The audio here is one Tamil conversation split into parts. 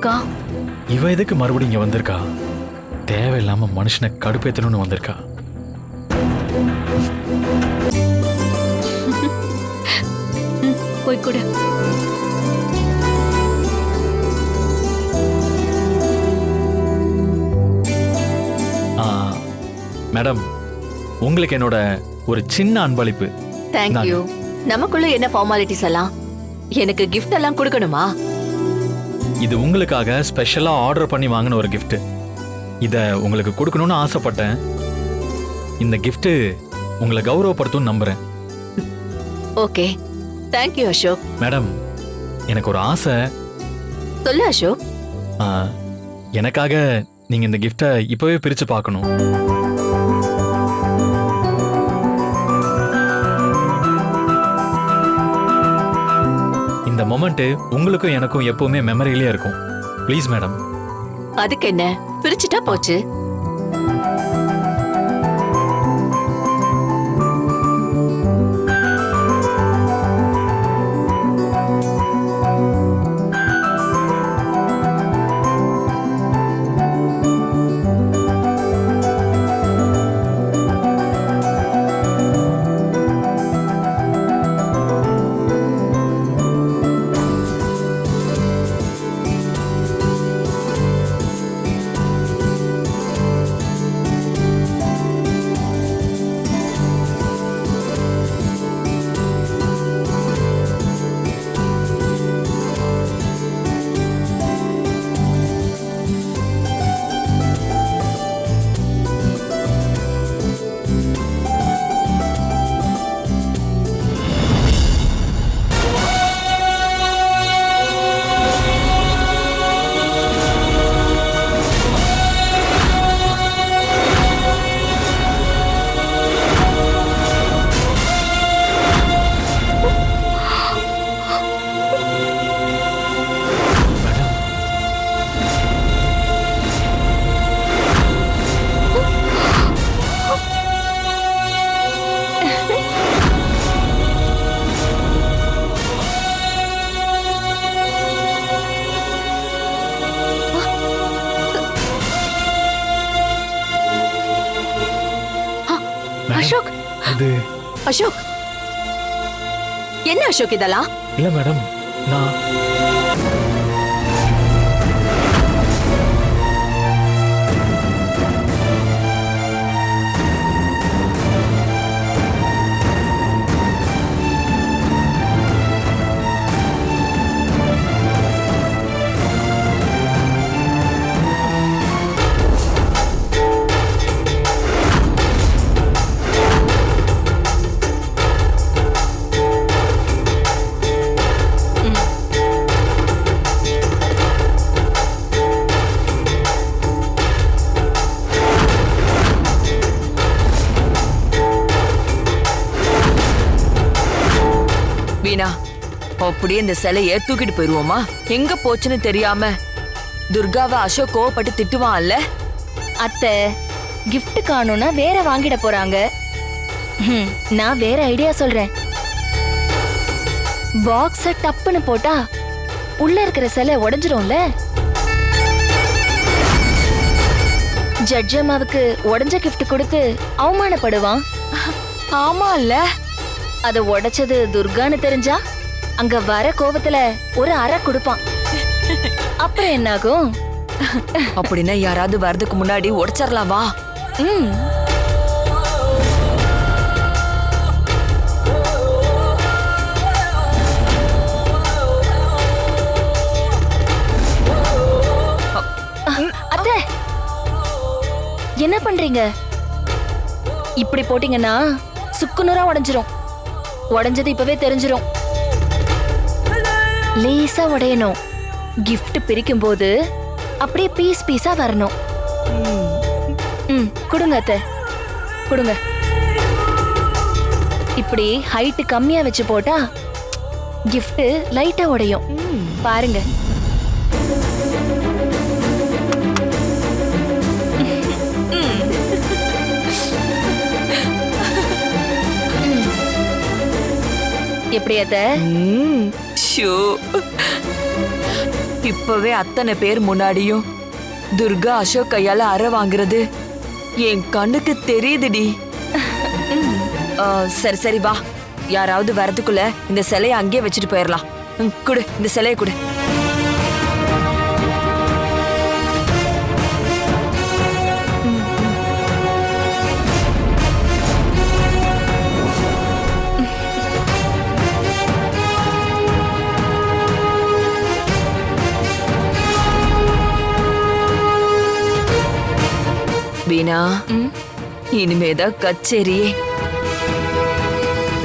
துர்கா? இவ எதுக்கு மறுபடியும் இங்க வந்திருக்கா? தேவையில்லாம மனுஷனை கடுப்பேத்தணும்னு வந்திருக்கா. போய் கொடு. மேடம், உங்களுக்கு என்னோட ஒரு சின்ன அன்பளிப்பு. தேங்க்யூ. நமக்குள்ள என்ன ஃபார்மாலிட்டிஸ் எல்லாம்? எனக்கு கிஃப்ட் எல்லாம் கொடுக்கணுமா? இது உங்களுக்காக ஸ்பெஷலா ஆர்டர் பண்ணி வாங்கின ஒரு gift. இத உங்களுக்கு கொடுக்கணும்னு ஆசைப்பட்டேன். இந்த gift உங்களை கௌரவப்படுத்தும் நம்புறேன். Okay, thank you Ashok. மேடம், எனக்கு ஒரு ஆசை. சொல்லு அசோக். எனக்காக நீங்க இந்த கிஃப்டை இப்பவே பிரிச்சு பார்க்கணும். இந்த மொமெண்ட் உங்களுக்கும் எனக்கும் எப்பவுமே மெமரியிலே இருக்கும். Please madam. அதுக்கு என்ன, பிரிச்சுட்டா போச்சு. அசோக், அசோக், என்ன அசோக் இதெல்லாம்? இல்ல மேடம், நான் வீணா, அப்படியே இந்த சிலைய தூக்கிட்டு போயிருவோமா? எங்க போச்சுன்னு தெரியாம துர்காவை அசோக் கோவப்பட்டு திட்டுவான்ல. அத்தை, கிஃப்ட் காணும்னா வேற வாங்கிட போறாங்க. நான் வேற ஐடியா சொல்றேன். பாக்ஸ டப்புன்னு போட்டா உள்ள இருக்கிற சிலை உடைஞ்சிரும்ல. ஜட்ஜ் அம்மாவுக்கு உடைஞ்ச கிஃப்ட் கொடுத்து அவமானப்படுவான். ஆமா இல்ல? அத உடைச்சது துர்கான்னு தெரிஞ்சா அங்க வர கோவத்துல ஒரு அறை கொடுப்பான். அப்புறம் என்னாகும்? அப்படின்னா யாராவது வரதுக்கு முன்னாடி உடைச்சிடலாம் வா. அத்தை, என்ன பண்றீங்க? இப்படி போட்டீங்கன்னா சுக்குநூறா உடைஞ்சிரும். உடைஞ்சது இப்பவே தெரிஞ்சிரும். லேசா உடையணும். கிஃப்ட் பிரிக்கும் போது அப்படியே பீஸ் பீஸா வரணும். கொடுங்க அத்தை, கொடுங்க. இப்படி ஹைட் கம்மியா வச்சு போட்டா கிஃப்ட் லைட்டா உடையும். பாருங்க. எப்படி அத்தை? இப்பவே அத்தனை பேர் முன்னாடியும் துர்கா அசோக் கையால அறை வாங்குறது என் கண்ணுக்கு தெரியுதுடி. சரி சரி வா, யாராவது வரதுக்குள்ள இந்த சிலையை அங்கேயே வச்சுட்டு போயிடலாம். குடு, இந்த சிலையை குடு. வீணா, இனிமேதான் கச்சேரியே.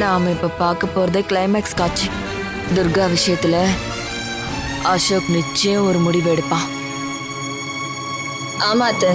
நாம இப்ப பார்க்க போறதே கிளைமேக்ஸ் காட்சி. துர்கா விஷயத்துல அசோக் நிச்சயம் ஒரு முடிவு எடுப்பான். ஆமா அத்தை.